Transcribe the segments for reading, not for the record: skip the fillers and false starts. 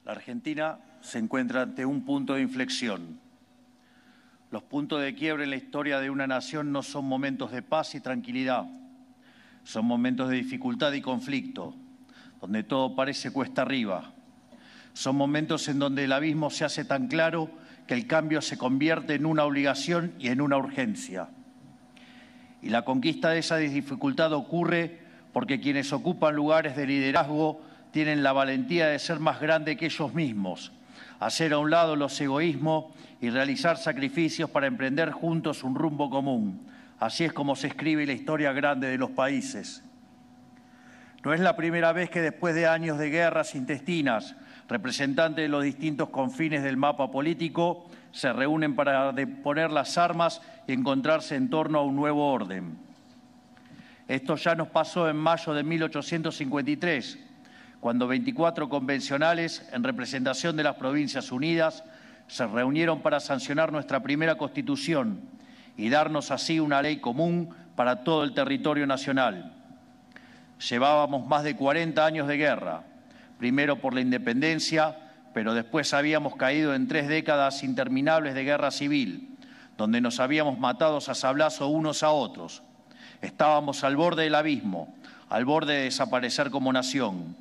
La Argentina se encuentra ante un punto de inflexión. Los puntos de quiebre en la historia de una nación no son momentos de paz y tranquilidad, son momentos de dificultad y conflicto, donde todo parece cuesta arriba. Son momentos en donde el abismo se hace tan claro que el cambio se convierte en una obligación y en una urgencia. Y la conquista de esa dificultad ocurre porque quienes ocupan lugares de liderazgo tienen la valentía de ser más grande que ellos mismos, hacer a un lado los egoísmos y realizar sacrificios para emprender juntos un rumbo común. Así es como se escribe la historia grande de los países. No es la primera vez que después de años de guerras intestinas, representantes de los distintos confines del mapa político se reúnen para deponer las armas y encontrarse en torno a un nuevo orden. Esto ya nos pasó en mayo de 1853, cuando 24 convencionales, en representación de las Provincias Unidas, se reunieron para sancionar nuestra primera Constitución y darnos así una ley común para todo el territorio nacional. Llevábamos más de 40 años de guerra, primero por la independencia, pero después habíamos caído en 3 décadas interminables de guerra civil, donde nos habíamos matado a sablazo unos a otros. Estábamos al borde del abismo, al borde de desaparecer como nación.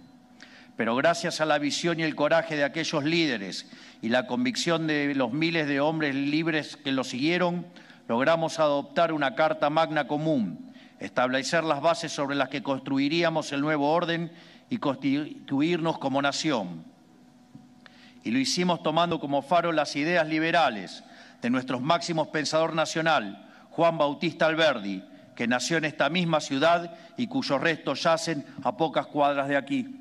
Pero gracias a la visión y el coraje de aquellos líderes y la convicción de los miles de hombres libres que lo siguieron, logramos adoptar una Carta Magna común, establecer las bases sobre las que construiríamos el nuevo orden y constituirnos como nación. Y lo hicimos tomando como faro las ideas liberales de nuestro máximo pensador nacional, Juan Bautista Alberdi, que nació en esta misma ciudad y cuyos restos yacen a pocas cuadras de aquí.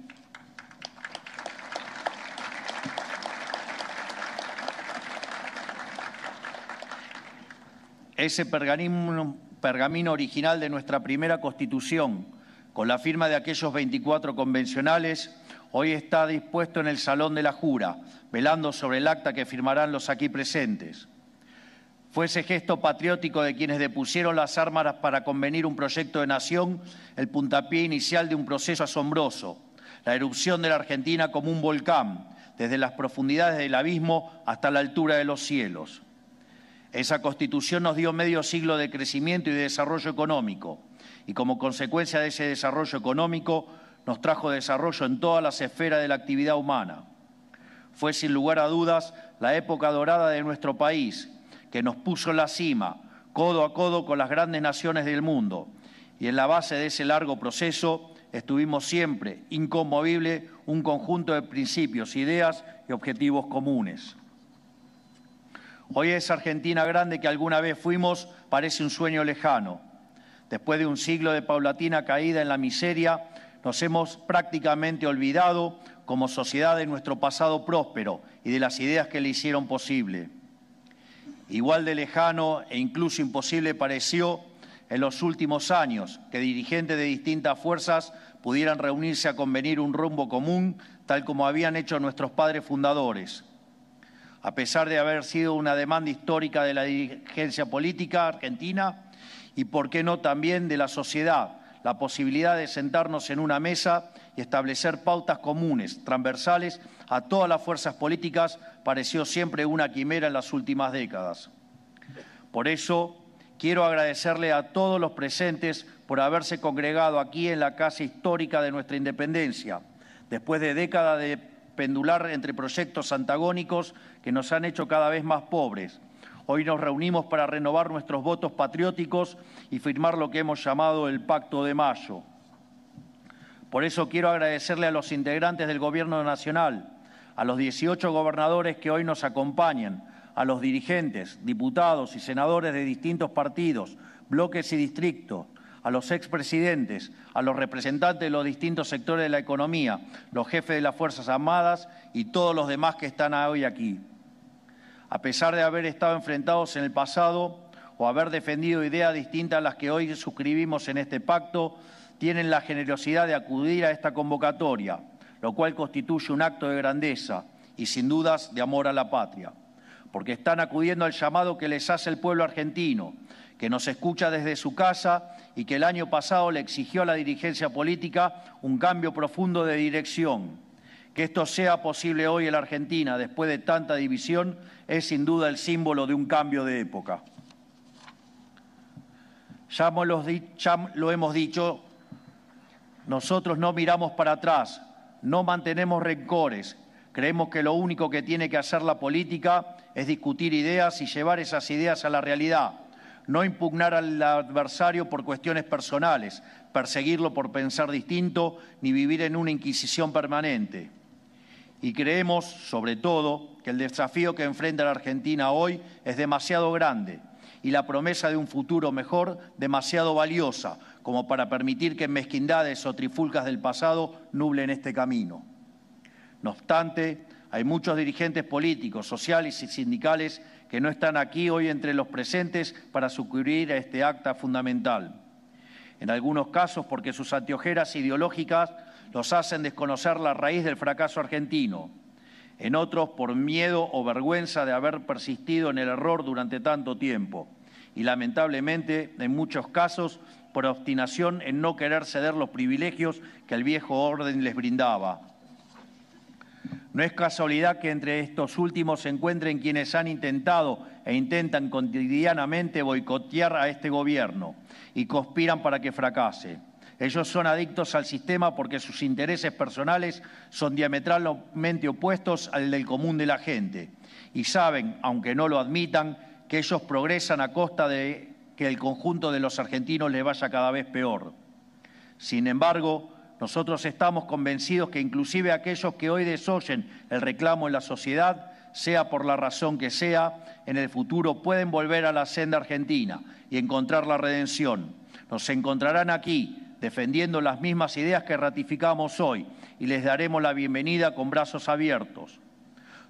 Ese pergamino original de nuestra primera Constitución, con la firma de aquellos 24 convencionales, hoy está dispuesto en el Salón de la Jura, velando sobre el acta que firmarán los aquí presentes. Fue ese gesto patriótico de quienes depusieron las armas para convenir un proyecto de nación el puntapié inicial de un proceso asombroso, la erupción de la Argentina como un volcán, desde las profundidades del abismo hasta la altura de los cielos. Esa Constitución nos dio medio siglo de crecimiento y de desarrollo económico, y como consecuencia de ese desarrollo económico nos trajo desarrollo en todas las esferas de la actividad humana. Fue sin lugar a dudas la época dorada de nuestro país, que nos puso en la cima, codo a codo con las grandes naciones del mundo, y en la base de ese largo proceso estuvimos siempre, inconmovible, un conjunto de principios, ideas y objetivos comunes. Hoy esa Argentina grande que alguna vez fuimos parece un sueño lejano. Después de un siglo de paulatina caída en la miseria, nos hemos prácticamente olvidado como sociedad de nuestro pasado próspero y de las ideas que le hicieron posible. Igual de lejano e incluso imposible pareció en los últimos años que dirigentes de distintas fuerzas pudieran reunirse a convenir un rumbo común, tal como habían hecho nuestros padres fundadores. A pesar de haber sido una demanda histórica de la dirigencia política argentina y, por qué no, también de la sociedad, la posibilidad de sentarnos en una mesa y establecer pautas comunes, transversales a todas las fuerzas políticas, pareció siempre una quimera en las últimas décadas. Por eso, quiero agradecerle a todos los presentes por haberse congregado aquí en la casa histórica de nuestra independencia, después de décadas de pendular entre proyectos antagónicos que nos han hecho cada vez más pobres. Hoy nos reunimos para renovar nuestros votos patrióticos y firmar lo que hemos llamado el Pacto de Mayo. Por eso quiero agradecerle a los integrantes del Gobierno Nacional, a los 18 gobernadores que hoy nos acompañan, a los dirigentes, diputados y senadores de distintos partidos, bloques y distritos, a los expresidentes, a los representantes de los distintos sectores de la economía, los jefes de las Fuerzas Armadas y todos los demás que están hoy aquí. A pesar de haber estado enfrentados en el pasado o haber defendido ideas distintas a las que hoy suscribimos en este pacto, tienen la generosidad de acudir a esta convocatoria, lo cual constituye un acto de grandeza y sin dudas de amor a la patria, porque están acudiendo al llamado que les hace el pueblo argentino, que nos escucha desde su casa y que el año pasado le exigió a la dirigencia política un cambio profundo de dirección. Que esto sea posible hoy en la Argentina, después de tanta división, es sin duda el símbolo de un cambio de época. Ya lo hemos dicho, nosotros no miramos para atrás, no mantenemos rencores. Creemos que lo único que tiene que hacer la política es discutir ideas y llevar esas ideas a la realidad. No impugnar al adversario por cuestiones personales, perseguirlo por pensar distinto, ni vivir en una inquisición permanente. Y creemos, sobre todo, que el desafío que enfrenta la Argentina hoy es demasiado grande y la promesa de un futuro mejor demasiado valiosa como para permitir que mezquindades o trifulcas del pasado nublen este camino. No obstante, hay muchos dirigentes políticos, sociales y sindicales que no están aquí hoy entre los presentes para sucumbir a este acta fundamental. En algunos casos porque sus anteojeras ideológicas los hacen desconocer la raíz del fracaso argentino. En otros por miedo o vergüenza de haber persistido en el error durante tanto tiempo. Y lamentablemente, en muchos casos, por obstinación en no querer ceder los privilegios que el viejo orden les brindaba. No es casualidad que entre estos últimos se encuentren quienes han intentado e intentan cotidianamente boicotear a este gobierno y conspiran para que fracase. Ellos son adictos al sistema porque sus intereses personales son diametralmente opuestos al del común de la gente. Y saben, aunque no lo admitan, que ellos progresan a costa de que el conjunto de los argentinos les vaya cada vez peor. Sin embargo, nosotros estamos convencidos que inclusive aquellos que hoy desoyen el reclamo en la sociedad, sea por la razón que sea, en el futuro pueden volver a la senda argentina y encontrar la redención. Nos encontrarán aquí, defendiendo las mismas ideas que ratificamos hoy, y les daremos la bienvenida con brazos abiertos.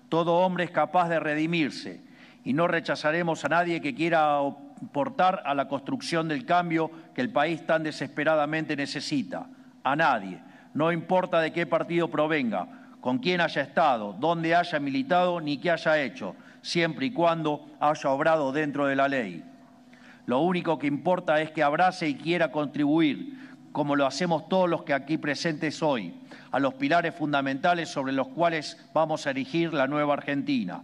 Todo hombre es capaz de redimirse, y no rechazaremos a nadie que quiera aportar a la construcción del cambio que el país tan desesperadamente necesita. A nadie, no importa de qué partido provenga, con quién haya estado, dónde haya militado ni qué haya hecho, siempre y cuando haya obrado dentro de la ley. Lo único que importa es que abrace y quiera contribuir, como lo hacemos todos los que aquí presentes hoy, a los pilares fundamentales sobre los cuales vamos a erigir la nueva Argentina.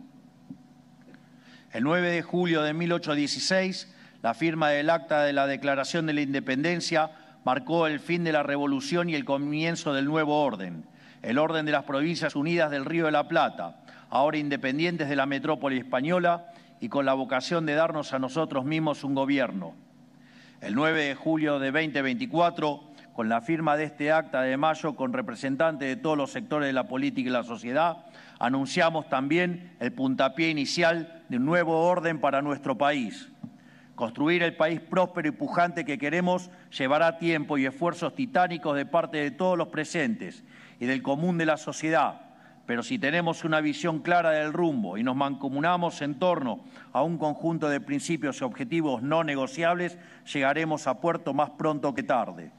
El 9 de julio de 1816, la firma del Acta de la Declaración de la Independencia marcó el fin de la revolución y el comienzo del nuevo orden, el orden de las Provincias Unidas del Río de la Plata, ahora independientes de la metrópoli española y con la vocación de darnos a nosotros mismos un gobierno. El 9 de julio de 2024, con la firma de este acta de mayo con representantes de todos los sectores de la política y la sociedad, anunciamos también el puntapié inicial de un nuevo orden para nuestro país. Construir el país próspero y pujante que queremos llevará tiempo y esfuerzos titánicos de parte de todos los presentes y del común de la sociedad. Pero si tenemos una visión clara del rumbo y nos mancomunamos en torno a un conjunto de principios y objetivos no negociables, llegaremos a puerto más pronto que tarde.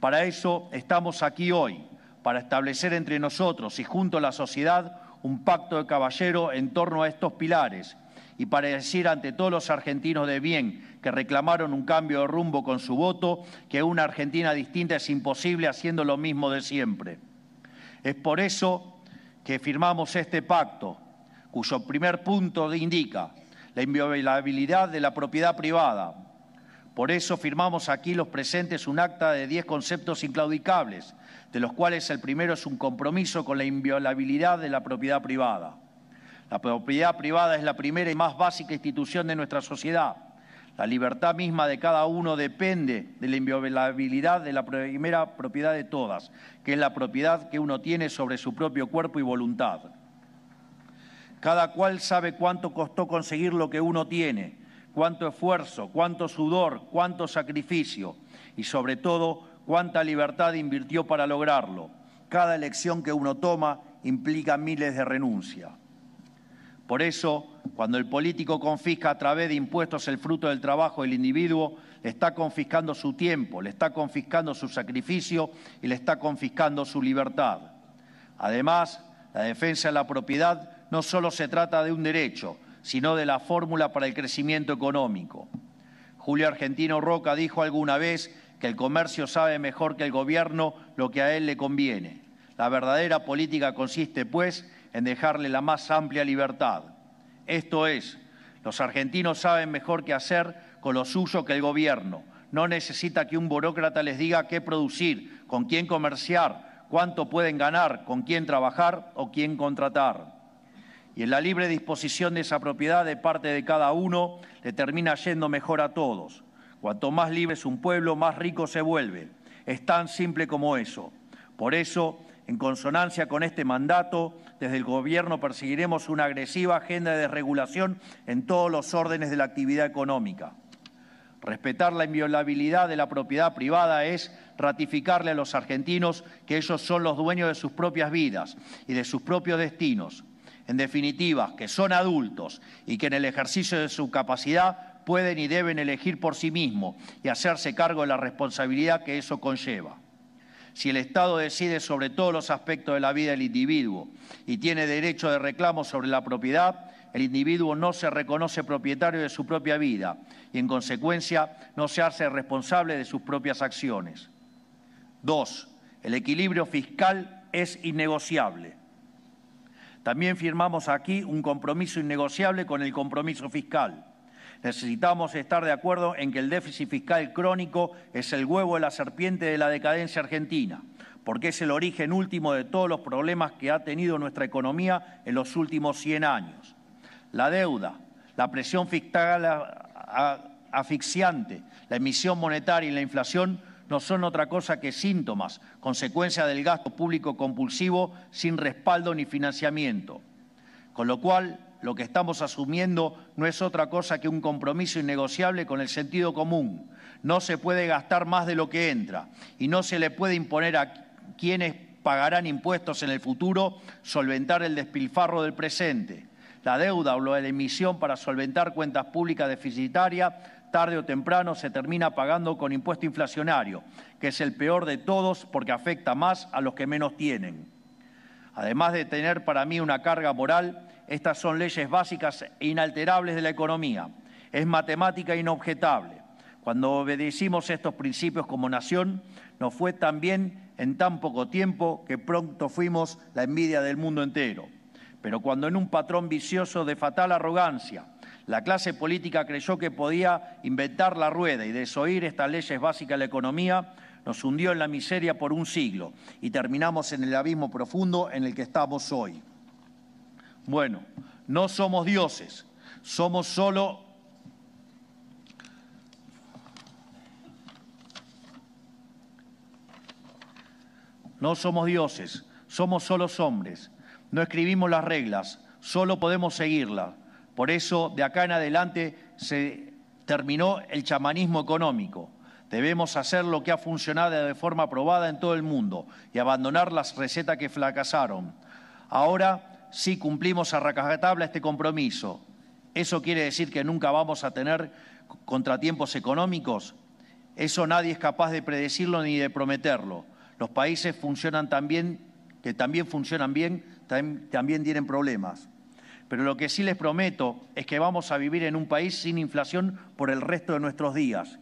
Para eso estamos aquí hoy, para establecer entre nosotros y junto a la sociedad un pacto de caballero en torno a estos pilares y para decir ante todos los argentinos de bien que reclamaron un cambio de rumbo con su voto que una Argentina distinta es imposible haciendo lo mismo de siempre. Es por eso que firmamos este pacto, cuyo primer punto indica la inviolabilidad de la propiedad privada. Por eso firmamos aquí los presentes un acta de 10 conceptos inclaudicables, de los cuales el primero es un compromiso con la inviolabilidad de la propiedad privada. La propiedad privada es la primera y más básica institución de nuestra sociedad. La libertad misma de cada uno depende de la inviolabilidad de la primera propiedad de todas, que es la propiedad que uno tiene sobre su propio cuerpo y voluntad. Cada cual sabe cuánto costó conseguir lo que uno tiene, cuánto esfuerzo, cuánto sudor, cuánto sacrificio y sobre todo cuánta libertad invirtió para lograrlo. Cada elección que uno toma implica miles de renuncias. Por eso, cuando el político confisca a través de impuestos el fruto del trabajo del individuo, le está confiscando su tiempo, le está confiscando su sacrificio y le está confiscando su libertad. Además, la defensa de la propiedad no solo se trata de un derecho, sino de la fórmula para el crecimiento económico. Julio Argentino Roca dijo alguna vez que el comercio sabe mejor que el gobierno lo que a él le conviene. La verdadera política consiste, pues, en dejarle la más amplia libertad. Esto es, los argentinos saben mejor qué hacer con lo suyo que el gobierno. No necesita que un burócrata les diga qué producir, con quién comerciar, cuánto pueden ganar, con quién trabajar o quién contratar. Y en la libre disposición de esa propiedad de parte de cada uno le termina yendo mejor a todos. Cuanto más libre es un pueblo, más rico se vuelve. Es tan simple como eso. Por eso, en consonancia con este mandato, desde el Gobierno perseguiremos una agresiva agenda de desregulación en todos los órdenes de la actividad económica. Respetar la inviolabilidad de la propiedad privada es ratificarle a los argentinos que ellos son los dueños de sus propias vidas y de sus propios destinos. En definitiva, que son adultos y que en el ejercicio de su capacidad pueden y deben elegir por sí mismos y hacerse cargo de la responsabilidad que eso conlleva. Si el Estado decide sobre todos los aspectos de la vida del individuo y tiene derecho de reclamo sobre la propiedad, el individuo no se reconoce propietario de su propia vida y, en consecuencia, no se hace responsable de sus propias acciones. 2. El equilibrio fiscal es innegociable. También firmamos aquí un compromiso innegociable con el compromiso fiscal. Necesitamos estar de acuerdo en que el déficit fiscal crónico es el huevo de la serpiente de la decadencia argentina, porque es el origen último de todos los problemas que ha tenido nuestra economía en los últimos 100 años. La deuda, la presión fiscal asfixiante, la emisión monetaria y la inflación no son otra cosa que síntomas, consecuencia del gasto público compulsivo sin respaldo ni financiamiento. Con lo cual, lo que estamos asumiendo no es otra cosa que un compromiso innegociable con el sentido común. No se puede gastar más de lo que entra y no se le puede imponer a quienes pagarán impuestos en el futuro solventar el despilfarro del presente. La deuda o la emisión para solventar cuentas públicas deficitarias tarde o temprano se termina pagando con impuesto inflacionario, que es el peor de todos porque afecta más a los que menos tienen. Además de tener para mí una carga moral, estas son leyes básicas e inalterables de la economía. Es matemática inobjetable. Cuando obedecimos estos principios como nación, nos fue tan bien en tan poco tiempo que pronto fuimos la envidia del mundo entero. Pero cuando en un patrón vicioso de fatal arrogancia, la clase política creyó que podía inventar la rueda y desoír estas leyes básicas de la economía, nos hundió en la miseria por un siglo y terminamos en el abismo profundo en el que estamos hoy. Bueno, no somos dioses, somos solo hombres. No escribimos las reglas, solo podemos seguirlas. Por eso, de acá en adelante, se terminó el chamanismo económico. Debemos hacer lo que ha funcionado de forma aprobada en todo el mundo y abandonar las recetas que fracasaron. Ahora sí cumplimos a rajatabla este compromiso. ¿Eso quiere decir que nunca vamos a tener contratiempos económicos? Eso nadie es capaz de predecirlo ni de prometerlo. Los países funcionan que también funcionan bien, también tienen problemas. Pero lo que sí les prometo es que vamos a vivir en un país sin inflación por el resto de nuestros días.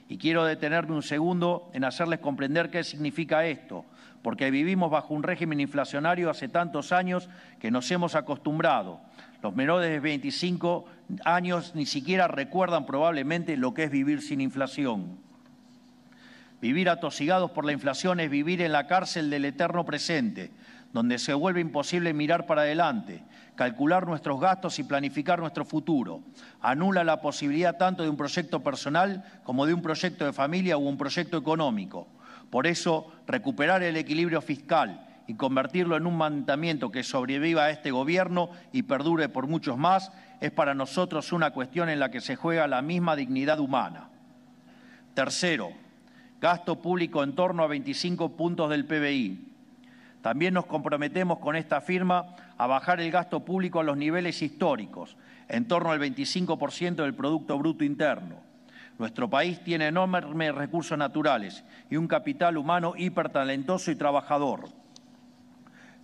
Y quiero detenerme un segundo en hacerles comprender qué significa esto, porque vivimos bajo un régimen inflacionario hace tantos años que nos hemos acostumbrado. Los menores de 25 años ni siquiera recuerdan probablemente lo que es vivir sin inflación. Vivir atosigados por la inflación es vivir en la cárcel del eterno presente, donde se vuelve imposible mirar para adelante, calcular nuestros gastos y planificar nuestro futuro. Anula la posibilidad tanto de un proyecto personal como de un proyecto de familia o un proyecto económico. Por eso, recuperar el equilibrio fiscal y convertirlo en un mandamiento que sobreviva a este gobierno y perdure por muchos más es para nosotros una cuestión en la que se juega la misma dignidad humana. Tercero, gasto público en torno a 25 puntos del PBI. También nos comprometemos con esta firma a bajar el gasto público a los niveles históricos, en torno al 25% del Producto Bruto Interno. Nuestro país tiene enormes recursos naturales y un capital humano hipertalentoso y trabajador,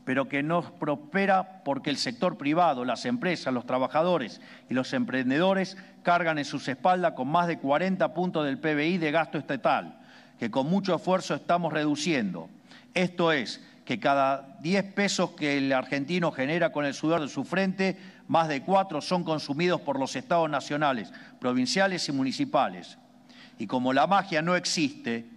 pero que no prospera porque el sector privado, las empresas, los trabajadores y los emprendedores cargan en sus espaldas con más de 40 puntos del PBI de gasto estatal, que con mucho esfuerzo estamos reduciendo. Esto es, que cada 10 pesos que el argentino genera con el sudor de su frente, más de 4 son consumidos por los estados nacionales, provinciales y municipales. Y como la magia no existe,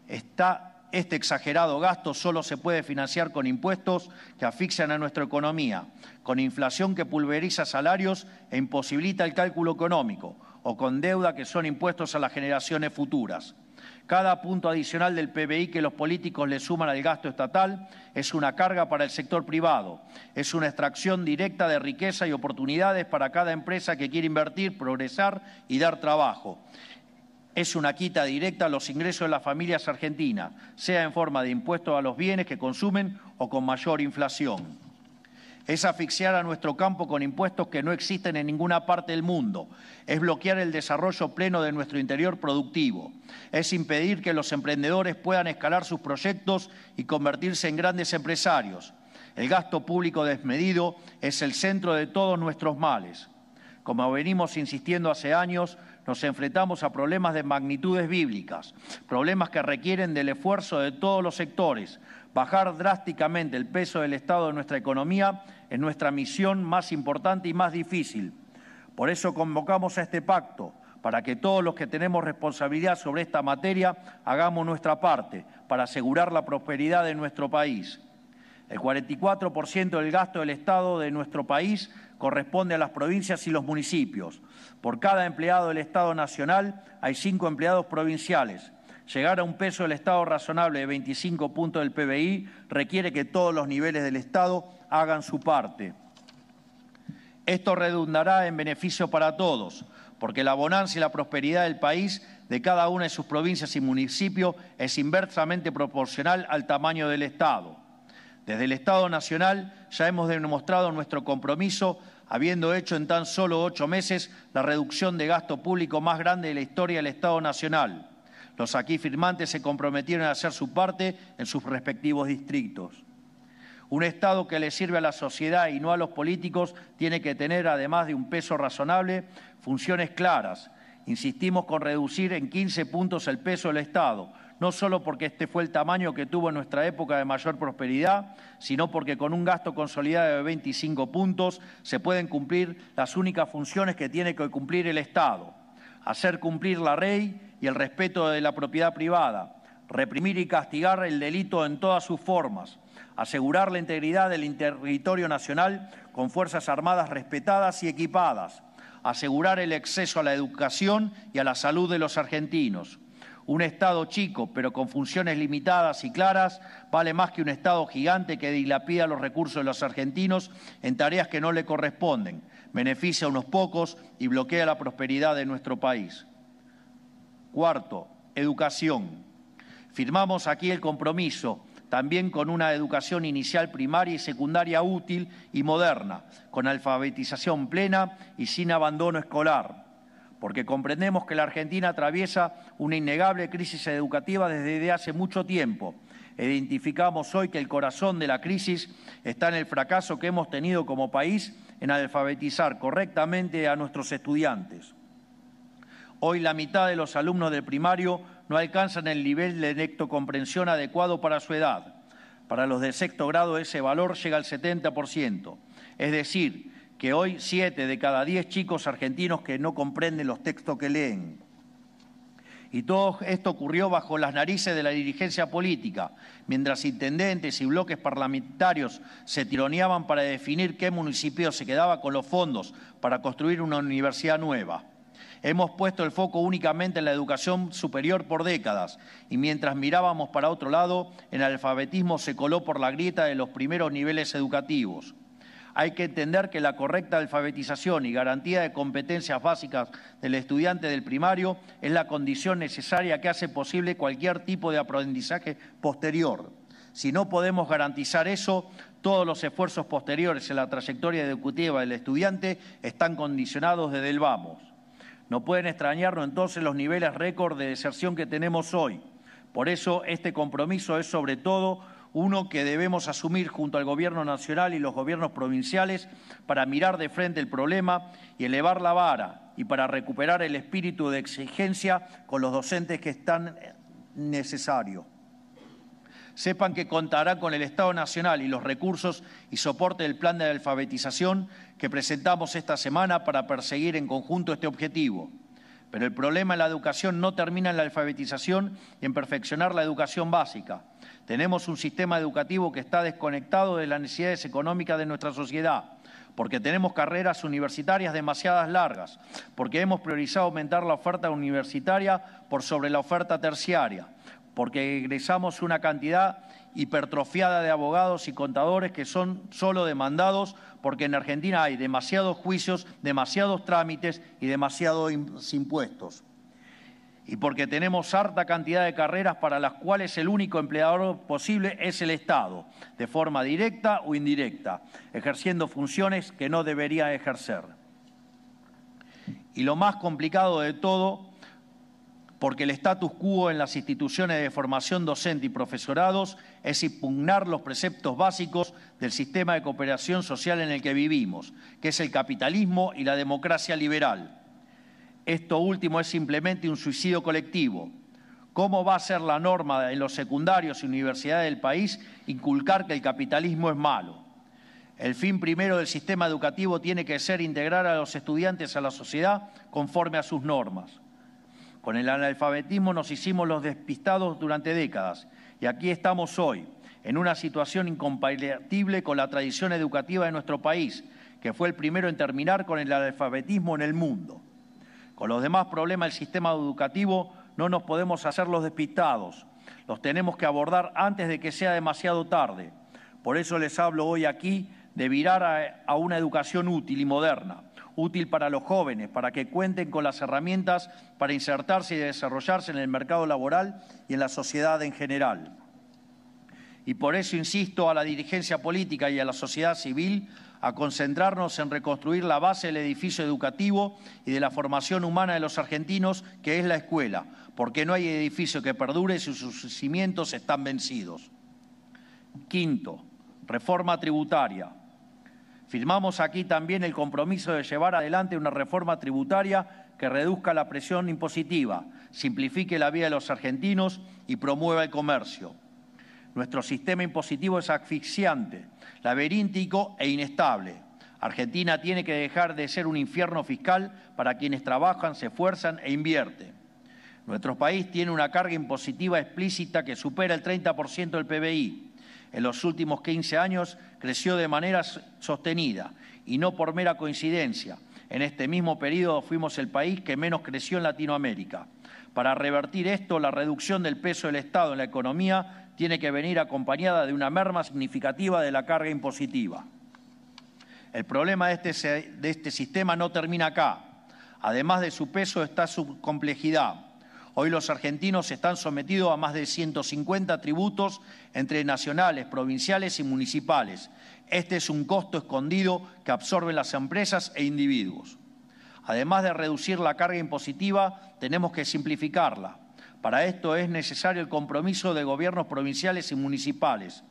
este exagerado gasto solo se puede financiar con impuestos que asfixian a nuestra economía, con inflación que pulveriza salarios e imposibilita el cálculo económico, o con deuda que son impuestos a las generaciones futuras. Cada punto adicional del PBI que los políticos le suman al gasto estatal es una carga para el sector privado, es una extracción directa de riqueza y oportunidades para cada empresa que quiere invertir, progresar y dar trabajo. Es una quita directa a los ingresos de las familias argentinas, sea en forma de impuestos a los bienes que consumen o con mayor inflación. Es asfixiar a nuestro campo con impuestos que no existen en ninguna parte del mundo. Es bloquear el desarrollo pleno de nuestro interior productivo. Es impedir que los emprendedores puedan escalar sus proyectos y convertirse en grandes empresarios. El gasto público desmedido es el centro de todos nuestros males. Como venimos insistiendo hace años, nos enfrentamos a problemas de magnitudes bíblicas, problemas que requieren del esfuerzo de todos los sectores. Bajar drásticamente el peso del Estado en nuestra economía es nuestra misión más importante y más difícil. Por eso convocamos a este pacto, para que todos los que tenemos responsabilidad sobre esta materia hagamos nuestra parte para asegurar la prosperidad de nuestro país. El 44% del gasto del Estado de nuestro país corresponde a las provincias y los municipios. Por cada empleado del Estado nacional hay 5 empleados provinciales. Llegar a un peso del Estado razonable de 25 puntos del PBI requiere que todos los niveles del Estado hagan su parte. Esto redundará en beneficio para todos, porque la bonanza y la prosperidad del país, de cada una de sus provincias y municipios, es inversamente proporcional al tamaño del Estado. Desde el Estado Nacional ya hemos demostrado nuestro compromiso, habiendo hecho en tan solo 8 meses la reducción de gasto público más grande de la historia del Estado Nacional. Los aquí firmantes se comprometieron a hacer su parte en sus respectivos distritos. Un Estado que le sirve a la sociedad y no a los políticos tiene que tener, además de un peso razonable, funciones claras. Insistimos con reducir en 15 puntos el peso del Estado, no solo porque este fue el tamaño que tuvo en nuestra época de mayor prosperidad, sino porque con un gasto consolidado de 25 puntos se pueden cumplir las únicas funciones que tiene que cumplir el Estado: hacer cumplir la ley y el respeto de la propiedad privada, reprimir y castigar el delito en todas sus formas, asegurar la integridad del territorio nacional con fuerzas armadas respetadas y equipadas, asegurar el acceso a la educación y a la salud de los argentinos. Un Estado chico, pero con funciones limitadas y claras, vale más que un Estado gigante que dilapida los recursos de los argentinos en tareas que no le corresponden, beneficia a unos pocos y bloquea la prosperidad de nuestro país. Cuarto, educación. Firmamos aquí el compromiso, también con una educación inicial, primaria y secundaria útil y moderna, con alfabetización plena y sin abandono escolar, porque comprendemos que la Argentina atraviesa una innegable crisis educativa desde hace mucho tiempo. Identificamos hoy que el corazón de la crisis está en el fracaso que hemos tenido como país en alfabetizar correctamente a nuestros estudiantes. Hoy la mitad de los alumnos del primario no alcanzan el nivel de lectocomprensión adecuado para su edad. Para los de sexto grado ese valor llega al 70%. Es decir, que hoy 7 de cada 10 chicos argentinos que no comprenden los textos que leen. Y todo esto ocurrió bajo las narices de la dirigencia política, mientras intendentes y bloques parlamentarios se tironeaban para definir qué municipio se quedaba con los fondos para construir una universidad nueva. Hemos puesto el foco únicamente en la educación superior por décadas y mientras mirábamos para otro lado, el analfabetismo se coló por la grieta de los primeros niveles educativos. Hay que entender que la correcta alfabetización y garantía de competencias básicas del estudiante del primario es la condición necesaria que hace posible cualquier tipo de aprendizaje posterior. Si no podemos garantizar eso, todos los esfuerzos posteriores en la trayectoria educativa del estudiante están condicionados desde el vamos. No pueden extrañarnos entonces los niveles récord de deserción que tenemos hoy. Por eso este compromiso es sobre todo uno que debemos asumir junto al Gobierno nacional y los gobiernos provinciales para mirar de frente el problema y elevar la vara y para recuperar el espíritu de exigencia con los docentes que es tan necesario. Sepan que contarán con el Estado Nacional y los recursos y soporte del plan de alfabetización que presentamos esta semana para perseguir en conjunto este objetivo. Pero el problema en la educación no termina en la alfabetización y en perfeccionar la educación básica. Tenemos un sistema educativo que está desconectado de las necesidades económicas de nuestra sociedad, porque tenemos carreras universitarias demasiadas largas, porque hemos priorizado aumentar la oferta universitaria por sobre la oferta terciaria, porque egresamos una cantidad hipertrofiada de abogados y contadores que son solo demandados porque en Argentina hay demasiados juicios, demasiados trámites y demasiados impuestos. Y porque tenemos harta cantidad de carreras para las cuales el único empleador posible es el Estado, de forma directa o indirecta, ejerciendo funciones que no debería ejercer. Y lo más complicado de todo, porque el status quo en las instituciones de formación docente y profesorados es impugnar los preceptos básicos del sistema de cooperación social en el que vivimos, que es el capitalismo y la democracia liberal. Esto último es simplemente un suicidio colectivo. ¿Cómo va a ser la norma en los secundarios y universidades del país inculcar que el capitalismo es malo? El fin primero del sistema educativo tiene que ser integrar a los estudiantes a la sociedad conforme a sus normas. Con el analfabetismo nos hicimos los despistados durante décadas y aquí estamos hoy, en una situación incompatible con la tradición educativa de nuestro país, que fue el primero en terminar con el analfabetismo en el mundo. Con los demás problemas del sistema educativo no nos podemos hacer los despistados, los tenemos que abordar antes de que sea demasiado tarde. Por eso les hablo hoy aquí de virar a una educación útil y moderna, útil para los jóvenes, para que cuenten con las herramientas para insertarse y desarrollarse en el mercado laboral y en la sociedad en general. Y por eso insisto a la dirigencia política y a la sociedad civil a concentrarnos en reconstruir la base del edificio educativo y de la formación humana de los argentinos, que es la escuela, porque no hay edificio que perdure si sus cimientos están vencidos. Quinto, reforma tributaria. Firmamos aquí también el compromiso de llevar adelante una reforma tributaria que reduzca la presión impositiva, simplifique la vida de los argentinos y promueva el comercio. Nuestro sistema impositivo es asfixiante, laberíntico e inestable. Argentina tiene que dejar de ser un infierno fiscal para quienes trabajan, se esfuerzan e invierten. Nuestro país tiene una carga impositiva explícita que supera el 30% del PBI. En los últimos 15 años creció de manera sostenida y no por mera coincidencia. En este mismo periodo fuimos el país que menos creció en Latinoamérica. Para revertir esto, la reducción del peso del Estado en la economía tiene que venir acompañada de una merma significativa de la carga impositiva. El problema de este sistema no termina acá. Además de su peso está su complejidad. Hoy los argentinos están sometidos a más de 150 tributos entre nacionales, provinciales y municipales. Este es un costo escondido que absorben las empresas e individuos. Además de reducir la carga impositiva, tenemos que simplificarla. Para esto es necesario el compromiso de gobiernos provinciales y municipales.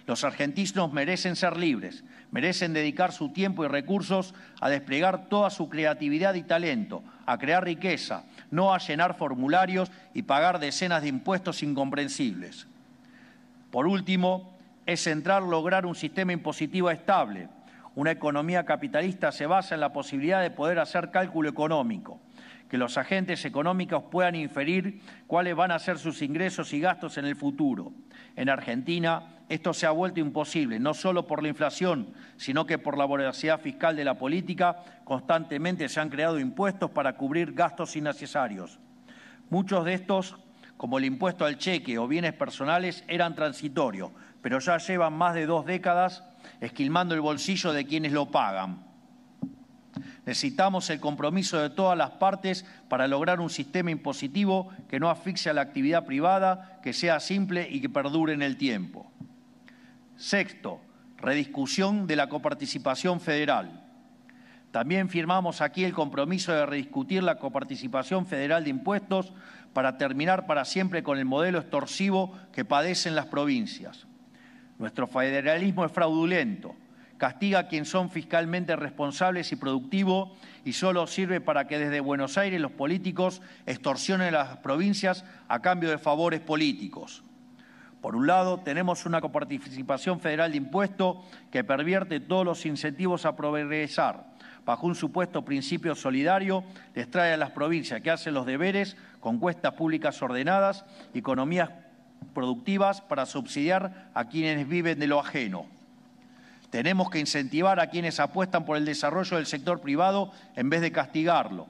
Los argentinos merecen ser libres, merecen dedicar su tiempo y recursos a desplegar toda su creatividad y talento, a crear riqueza, no a llenar formularios y pagar decenas de impuestos incomprensibles. Por último, es central lograr un sistema impositivo estable. Una economía capitalista se basa en la posibilidad de poder hacer cálculo económico, que los agentes económicos puedan inferir cuáles van a ser sus ingresos y gastos en el futuro. En Argentina, esto se ha vuelto imposible, no solo por la inflación, sino que por la voracidad fiscal de la política. Constantemente se han creado impuestos para cubrir gastos innecesarios. Muchos de estos, como el impuesto al cheque o bienes personales, eran transitorios, pero ya llevan más de 2 décadas esquilmando el bolsillo de quienes lo pagan. Necesitamos el compromiso de todas las partes para lograr un sistema impositivo que no asfixie a la actividad privada, que sea simple y que perdure en el tiempo. Sexto, rediscusión de la coparticipación federal. También firmamos aquí el compromiso de rediscutir la coparticipación federal de impuestos para terminar para siempre con el modelo extorsivo que padecen las provincias. Nuestro federalismo es fraudulento. Castiga a quienes son fiscalmente responsables y productivos y solo sirve para que desde Buenos Aires los políticos extorsionen a las provincias a cambio de favores políticos. Por un lado, tenemos una coparticipación federal de impuesto que pervierte todos los incentivos a progresar. Bajo un supuesto principio solidario, les trae a las provincias que hacen los deberes con cuentas públicas ordenadas y economías productivas para subsidiar a quienes viven de lo ajeno. Tenemos que incentivar a quienes apuestan por el desarrollo del sector privado en vez de castigarlo.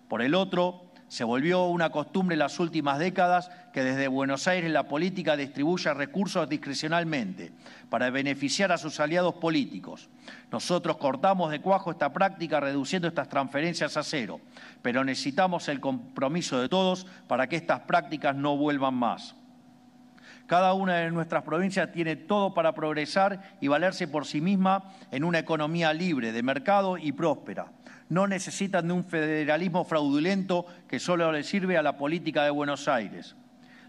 Por el otro, se volvió una costumbre en las últimas décadas que desde Buenos Aires la política distribuya recursos discrecionalmente para beneficiar a sus aliados políticos. Nosotros cortamos de cuajo esta práctica reduciendo estas transferencias a cero, pero necesitamos el compromiso de todos para que estas prácticas no vuelvan más. Cada una de nuestras provincias tiene todo para progresar y valerse por sí misma en una economía libre, de mercado y próspera. No necesitan de un federalismo fraudulento que solo le sirve a la política de Buenos Aires.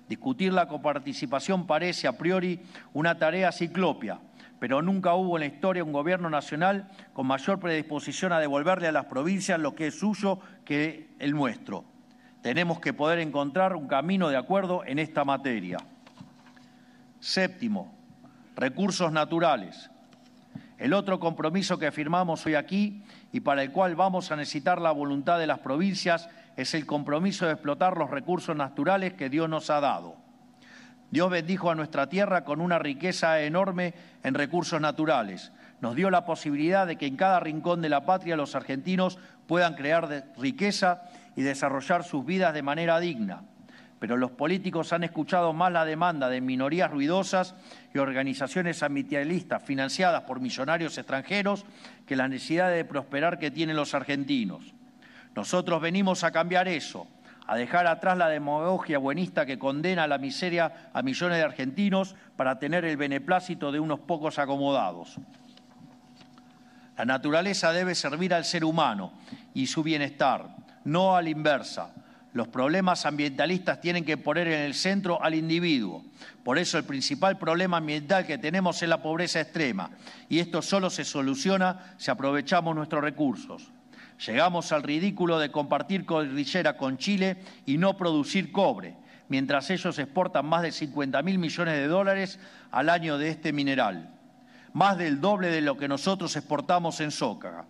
Discutir la coparticipación parece a priori una tarea ciclópea, pero nunca hubo en la historia un gobierno nacional con mayor predisposición a devolverle a las provincias lo que es suyo que el nuestro. Tenemos que poder encontrar un camino de acuerdo en esta materia. Séptimo, recursos naturales. El otro compromiso que firmamos hoy aquí y para el cual vamos a necesitar la voluntad de las provincias es el compromiso de explotar los recursos naturales que Dios nos ha dado. Dios bendijo a nuestra tierra con una riqueza enorme en recursos naturales. Nos dio la posibilidad de que en cada rincón de la patria los argentinos puedan crear riqueza y desarrollar sus vidas de manera digna. Pero los políticos han escuchado más la demanda de minorías ruidosas y organizaciones ambientalistas financiadas por millonarios extranjeros que la necesidad de prosperar que tienen los argentinos. Nosotros venimos a cambiar eso, a dejar atrás la demagogia buenista que condena a la miseria a millones de argentinos para tener el beneplácito de unos pocos acomodados. La naturaleza debe servir al ser humano y su bienestar, no a la inversa. Los problemas ambientalistas tienen que poner en el centro al individuo. Por eso el principal problema ambiental que tenemos es la pobreza extrema. Y esto solo se soluciona si aprovechamos nuestros recursos. Llegamos al ridículo de compartir cordillera con Chile y no producir cobre, mientras ellos exportan más de 50.000 millones de dólares al año de este mineral. Más del doble de lo que nosotros exportamos en soja.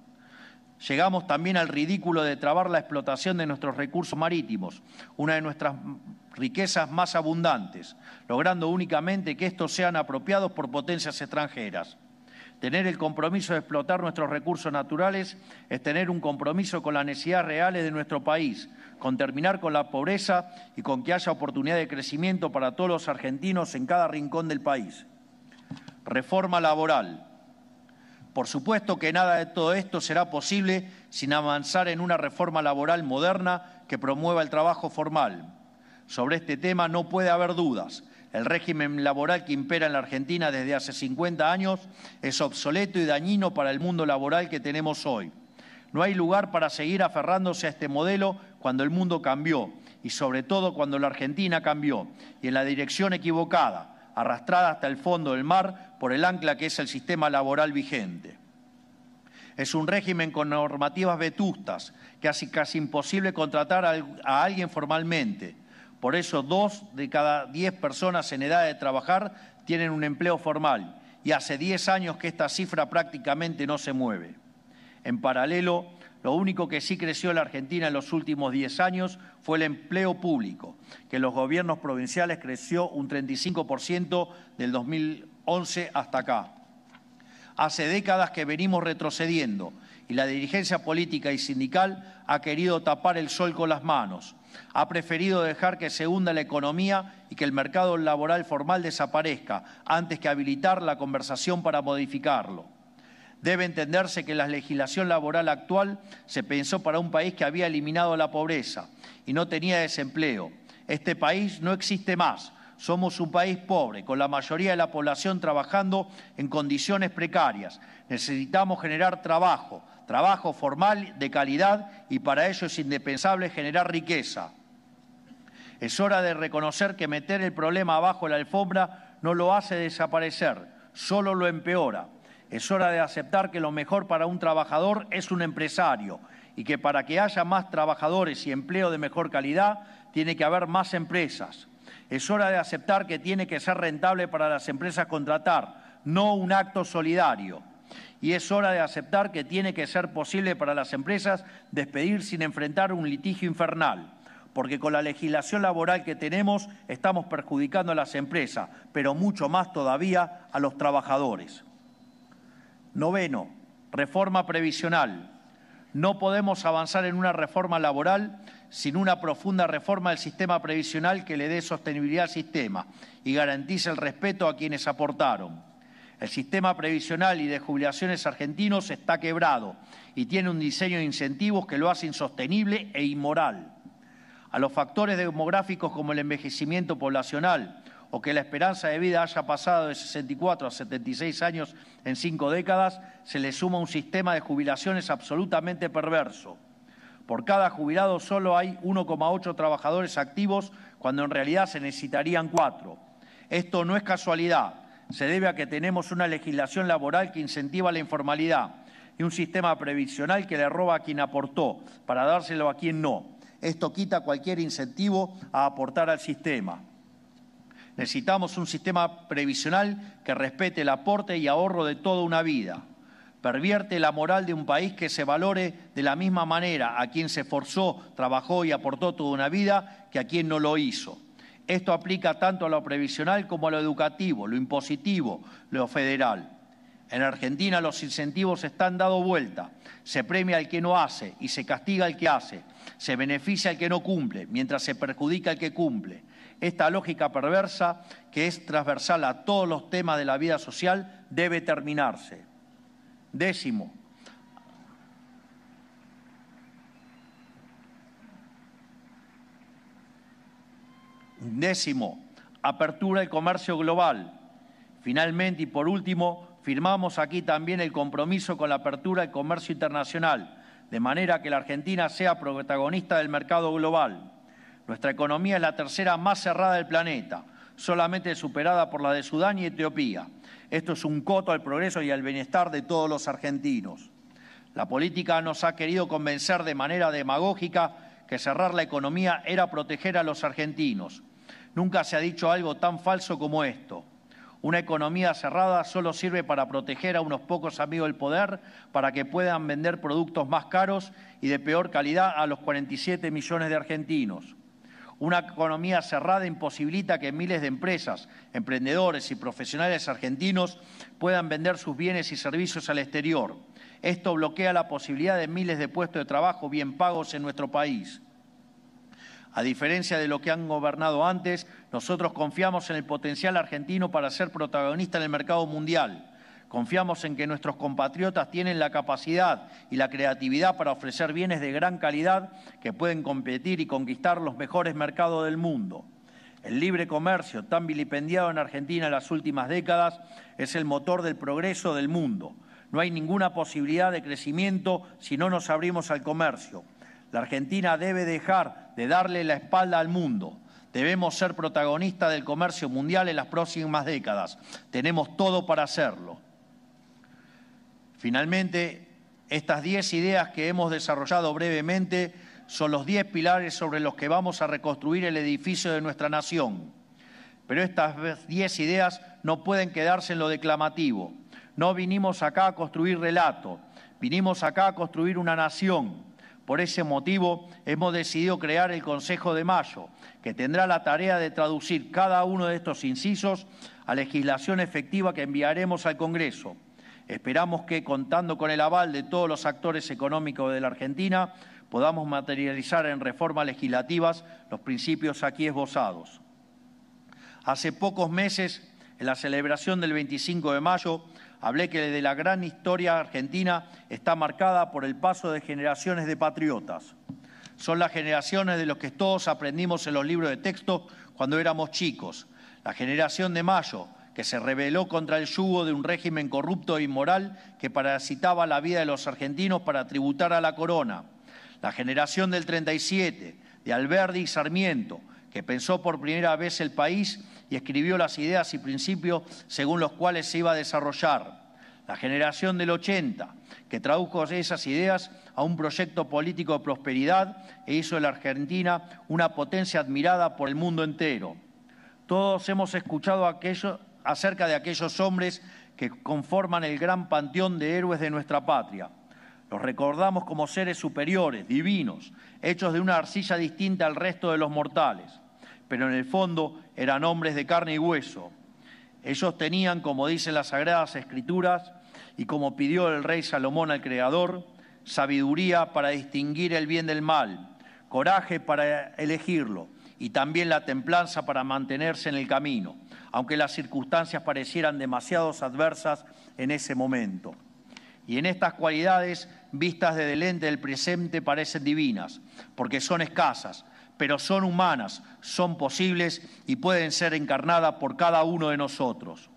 Llegamos también al ridículo de trabar la explotación de nuestros recursos marítimos, una de nuestras riquezas más abundantes, logrando únicamente que estos sean apropiados por potencias extranjeras. Tener el compromiso de explotar nuestros recursos naturales es tener un compromiso con las necesidades reales de nuestro país, con terminar con la pobreza y con que haya oportunidad de crecimiento para todos los argentinos en cada rincón del país. Reforma laboral. Por supuesto que nada de todo esto será posible sin avanzar en una reforma laboral moderna que promueva el trabajo formal. Sobre este tema no puede haber dudas. El régimen laboral que impera en la Argentina desde hace 50 años es obsoleto y dañino para el mundo laboral que tenemos hoy. No hay lugar para seguir aferrándose a este modelo cuando el mundo cambió y sobre todo cuando la Argentina cambió y en la dirección equivocada, arrastrada hasta el fondo del mar por el ancla que es el sistema laboral vigente. Es un régimen con normativas vetustas que hace casi imposible contratar a alguien formalmente. Por eso 2 de cada 10 personas en edad de trabajar tienen un empleo formal y hace 10 años que esta cifra prácticamente no se mueve. En paralelo, lo único que sí creció en la Argentina en los últimos 10 años fue el empleo público, que en los gobiernos provinciales creció un 35% del 2011 hasta acá. Hace décadas que venimos retrocediendo y la dirigencia política y sindical ha querido tapar el sol con las manos. Ha preferido dejar que se hunda la economía y que el mercado laboral formal desaparezca antes que habilitar la conversación para modificarlo. Debe entenderse que la legislación laboral actual se pensó para un país que había eliminado la pobreza y no tenía desempleo. Este país no existe más. Somos un país pobre, con la mayoría de la población trabajando en condiciones precarias. Necesitamos generar trabajo formal de calidad y para ello es indispensable generar riqueza. Es hora de reconocer que meter el problema abajo de la alfombra no lo hace desaparecer, solo lo empeora. Es hora de aceptar que lo mejor para un trabajador es un empresario y que para que haya más trabajadores y empleo de mejor calidad tiene que haber más empresas. Es hora de aceptar que tiene que ser rentable para las empresas contratar, no un acto solidario. Y es hora de aceptar que tiene que ser posible para las empresas despedir sin enfrentar un litigio infernal, porque con la legislación laboral que tenemos estamos perjudicando a las empresas, pero mucho más todavía a los trabajadores. Noveno, reforma previsional. No podemos avanzar en una reforma laboral sin una profunda reforma del sistema previsional que le dé sostenibilidad al sistema y garantice el respeto a quienes aportaron. El sistema previsional y de jubilaciones argentinos está quebrado y tiene un diseño de incentivos que lo hace insostenible e inmoral. A los factores demográficos como el envejecimiento poblacional o que la esperanza de vida haya pasado de 64 a 76 años en 5 décadas, se le suma un sistema de jubilaciones absolutamente perverso. Por cada jubilado solo hay 1,8 trabajadores activos, cuando en realidad se necesitarían 4. Esto no es casualidad, se debe a que tenemos una legislación laboral que incentiva la informalidad y un sistema previsional que le roba a quien aportó para dárselo a quien no. Esto quita cualquier incentivo a aportar al sistema. Necesitamos un sistema previsional que respete el aporte y ahorro de toda una vida. Pervierte la moral de un país que se valore de la misma manera a quien se esforzó, trabajó y aportó toda una vida que a quien no lo hizo. Esto aplica tanto a lo previsional como a lo educativo, lo impositivo, lo federal. En Argentina los incentivos están dando vuelta. Se premia al que no hace y se castiga al que hace. Se beneficia al que no cumple, mientras se perjudica al que cumple. Esta lógica perversa, que es transversal a todos los temas de la vida social, debe terminarse. Décimo, apertura del comercio global. Finalmente y por último, firmamos aquí también el compromiso con la apertura del comercio internacional, de manera que la Argentina sea protagonista del mercado global. Nuestra economía es la tercera más cerrada del planeta, solamente superada por la de Sudán y Etiopía. Esto es un coto al progreso y al bienestar de todos los argentinos. La política nos ha querido convencer de manera demagógica que cerrar la economía era proteger a los argentinos. Nunca se ha dicho algo tan falso como esto. Una economía cerrada solo sirve para proteger a unos pocos amigos del poder para que puedan vender productos más caros y de peor calidad a los 47 millones de argentinos. Una economía cerrada imposibilita que miles de empresas, emprendedores y profesionales argentinos puedan vender sus bienes y servicios al exterior. Esto bloquea la posibilidad de miles de puestos de trabajo bien pagos en nuestro país. A diferencia de lo que han gobernado antes, nosotros confiamos en el potencial argentino para ser protagonista en el mercado mundial. Confiamos en que nuestros compatriotas tienen la capacidad y la creatividad para ofrecer bienes de gran calidad que pueden competir y conquistar los mejores mercados del mundo. El libre comercio, tan vilipendiado en Argentina en las últimas décadas, es el motor del progreso del mundo. No hay ninguna posibilidad de crecimiento si no nos abrimos al comercio. La Argentina debe dejar de darle la espalda al mundo. Debemos ser protagonistas del comercio mundial en las próximas décadas. Tenemos todo para hacerlo. Finalmente, estas 10 ideas que hemos desarrollado brevemente son los 10 pilares sobre los que vamos a reconstruir el edificio de nuestra nación. Pero estas 10 ideas no pueden quedarse en lo declamativo. No vinimos acá a construir relato, vinimos acá a construir una nación. Por ese motivo hemos decidido crear el Consejo de Mayo, que tendrá la tarea de traducir cada uno de estos incisos a legislación efectiva que enviaremos al Congreso. Esperamos que, contando con el aval de todos los actores económicos de la Argentina, podamos materializar en reformas legislativas los principios aquí esbozados. Hace pocos meses, en la celebración del 25 de mayo, hablé que de la gran historia argentina está marcada por el paso de generaciones de patriotas. Son las generaciones de los que todos aprendimos en los libros de texto cuando éramos chicos. La generación de Mayo, que se rebeló contra el yugo de un régimen corrupto e inmoral que parasitaba la vida de los argentinos para tributar a la corona. La generación del 37, de Alberdi y Sarmiento, que pensó por primera vez el país y escribió las ideas y principios según los cuales se iba a desarrollar. La generación del 80, que tradujo esas ideas a un proyecto político de prosperidad e hizo de la Argentina una potencia admirada por el mundo entero. Todos hemos escuchado acerca de aquellos hombres que conforman el gran panteón de héroes de nuestra patria. Los recordamos como seres superiores, divinos, hechos de una arcilla distinta al resto de los mortales, pero en el fondo eran hombres de carne y hueso. Ellos tenían, como dicen las Sagradas Escrituras, y como pidió el rey Salomón al Creador, sabiduría para distinguir el bien del mal, coraje para elegirlo y también la templanza para mantenerse en el camino, aunque las circunstancias parecieran demasiado adversas en ese momento. Y en estas cualidades, vistas desde el lente del presente, parecen divinas, porque son escasas, pero son humanas, son posibles y pueden ser encarnadas por cada uno de nosotros.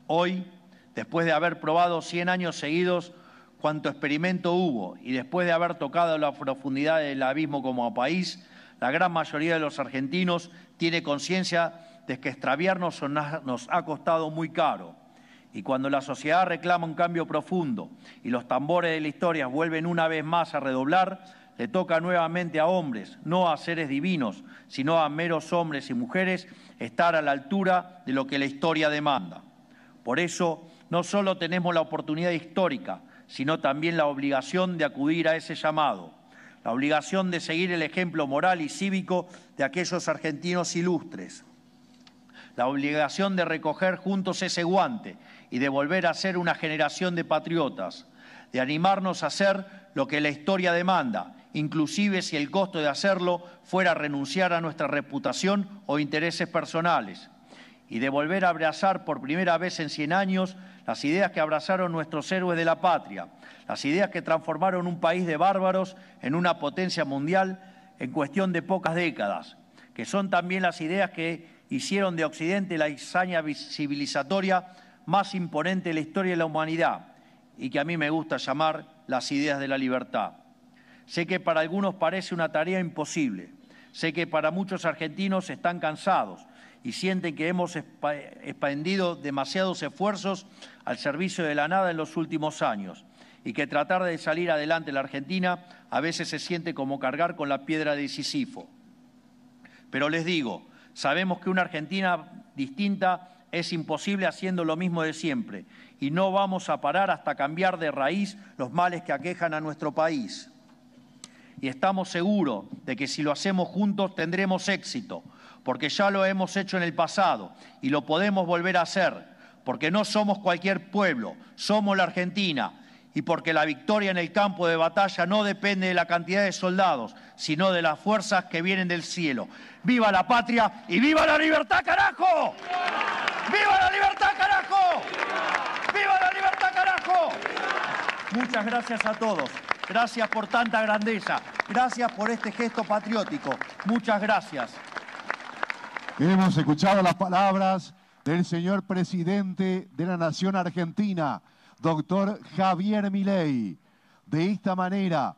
Hoy, después de haber probado 100 años seguidos cuanto experimento hubo y después de haber tocado la profundidad del abismo como país, la gran mayoría de los argentinos tiene conciencia de que extraviarnos nos ha costado muy caro. Y cuando la sociedad reclama un cambio profundo y los tambores de la historia vuelven una vez más a redoblar, le toca nuevamente a hombres, no a seres divinos, sino a meros hombres y mujeres, estar a la altura de lo que la historia demanda. Por eso, no solo tenemos la oportunidad histórica, sino también la obligación de acudir a ese llamado, la obligación de seguir el ejemplo moral y cívico de aquellos argentinos ilustres, la obligación de recoger juntos ese guante y de volver a ser una generación de patriotas, de animarnos a hacer lo que la historia demanda, inclusive si el costo de hacerlo fuera renunciar a nuestra reputación o intereses personales, y de volver a abrazar por primera vez en 100 años las ideas que abrazaron nuestros héroes de la patria, las ideas que transformaron un país de bárbaros en una potencia mundial en cuestión de pocas décadas, que son también las ideas que hicieron de Occidente la hazaña civilizatoria más imponente de la historia de la humanidad y que a mí me gusta llamar las ideas de la libertad. Sé que para algunos parece una tarea imposible, sé que para muchos argentinos están cansados y sienten que hemos expendido demasiados esfuerzos al servicio de la nada en los últimos años y que tratar de salir adelante en la Argentina a veces se siente como cargar con la piedra de Sísifo. Pero les digo, sabemos que una Argentina distinta es imposible haciendo lo mismo de siempre y no vamos a parar hasta cambiar de raíz los males que aquejan a nuestro país. Y estamos seguros de que si lo hacemos juntos tendremos éxito, porque ya lo hemos hecho en el pasado y lo podemos volver a hacer, porque no somos cualquier pueblo, somos la Argentina, y porque la victoria en el campo de batalla no depende de la cantidad de soldados, sino de las fuerzas que vienen del cielo. ¡Viva la patria y viva la libertad, carajo! ¡Viva la libertad, carajo! ¡Viva la libertad, carajo! Muchas gracias a todos. Gracias por tanta grandeza. Gracias por este gesto patriótico. Muchas gracias. Hemos escuchado las palabras del señor presidente de la Nación Argentina, doctor Javier Milei. De esta manera,